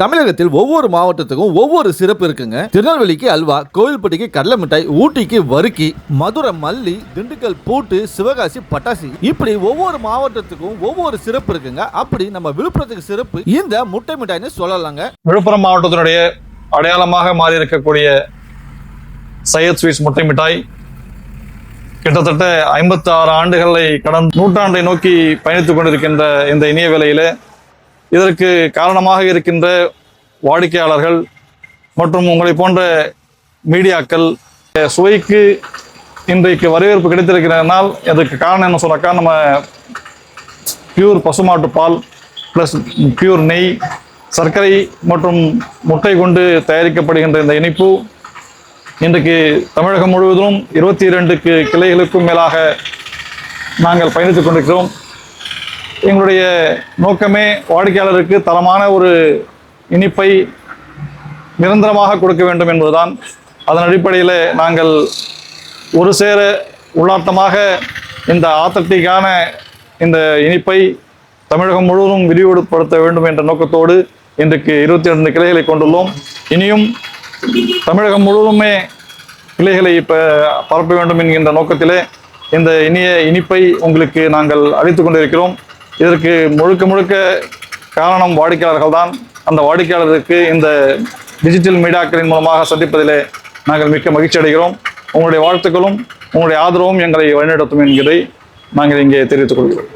தமிழகத்தில் ஒவ்வொரு மாவட்டத்துக்கும் ஒவ்வொரு சிறப்பு இருக்குங்க. திருநெல்வேலிக்கு அல்வா, கோவில்பட்டிக்கு கடலை மிட்டாய், ஊட்டிக்கு வறுக்கி, மதுரை மல்லி, திண்டுக்கல் பூட்டு, சிவகாசி பட்டாசி, இப்படி ஒவ்வொரு மாவட்டத்துக்கும் ஒவ்வொரு சிறப்பு இருக்குங்க. அப்படி நம்ம விழுப்புரத்துக்கு சிறப்பு இந்த முட்டை மிட்டாய்னு சொல்லலாங்க. விழுப்புரம் மாவட்டத்தினுடைய அடையாளமாக மாறி இருக்கக்கூடிய சையத் ஸ்வீட்ஸ் முட்டை மிட்டாய் கிட்டத்தட்ட 56 ஆண்டுகளை கடந்த நூற்றாண்டை நோக்கி பயணித்துக் கொண்டிருக்கின்ற இந்த இனிய வேளையில இதற்கு காரணமாக இருக்கின்ற வாடிக்கையாளர்கள் மற்றும் உங்களை போன்ற மீடியாக்கள் சுவைக்கு இன்றைக்கு வரவேற்பு கிடைத்திருக்கிறதுனால் அதற்கு காரணம் என்ன சொன்னாக்கா, நம்ம பியூர் பசுமாட்டு பால் ப்ளஸ் பியூர் நெய், சர்க்கரை மற்றும் முட்டை கொண்டு தயாரிக்கப்படுகின்ற இந்த இனிப்பு இன்றைக்கு தமிழகம் முழுவதும் 22 கிளைகளுக்கும் மேலாக நாங்கள் பயணித்துக் கொண்டிருக்கிறோம். எங்களுடைய நோக்கமே வாடிக்கையாளருக்கு தரமான ஒரு இனிப்பை நிரந்தரமாக கொடுக்க வேண்டும் என்பதுதான். அதன் அடிப்படையில் நாங்கள் ஒரு சேர உள்ளார்த்தமாக இந்த ஆத்தட்டிக்கான இந்த இனிப்பை தமிழகம் முழுவதும் விரிவுபடுத்த வேண்டும் என்ற நோக்கத்தோடு இன்றைக்கு 22 கிளைகளை கொண்டுள்ளோம். இனியும் தமிழகம் முழுவதுமே கிளைகளை பரப்ப வேண்டும் என்கின்ற நோக்கத்திலே இந்த இனிப்பை உங்களுக்கு நாங்கள் அளித்து கொண்டிருக்கிறோம். இதற்கு முழுக்க காரணம் வாடிக்கையாளர்கள் தான். அந்த வாடிக்கையாளருக்கு இந்த டிஜிட்டல் மீடியாக்களின் மூலமாக சந்திப்பதிலே நாங்கள் மிக்க மகிழ்ச்சி அடைகிறோம். உங்களுடைய வாழ்த்துக்களும் உங்களுடைய ஆதரவும் எங்களை வழிநடத்தும் என்கிறதை நாங்கள் இங்கே தெரிவித்துக் கொள்கிறோம்.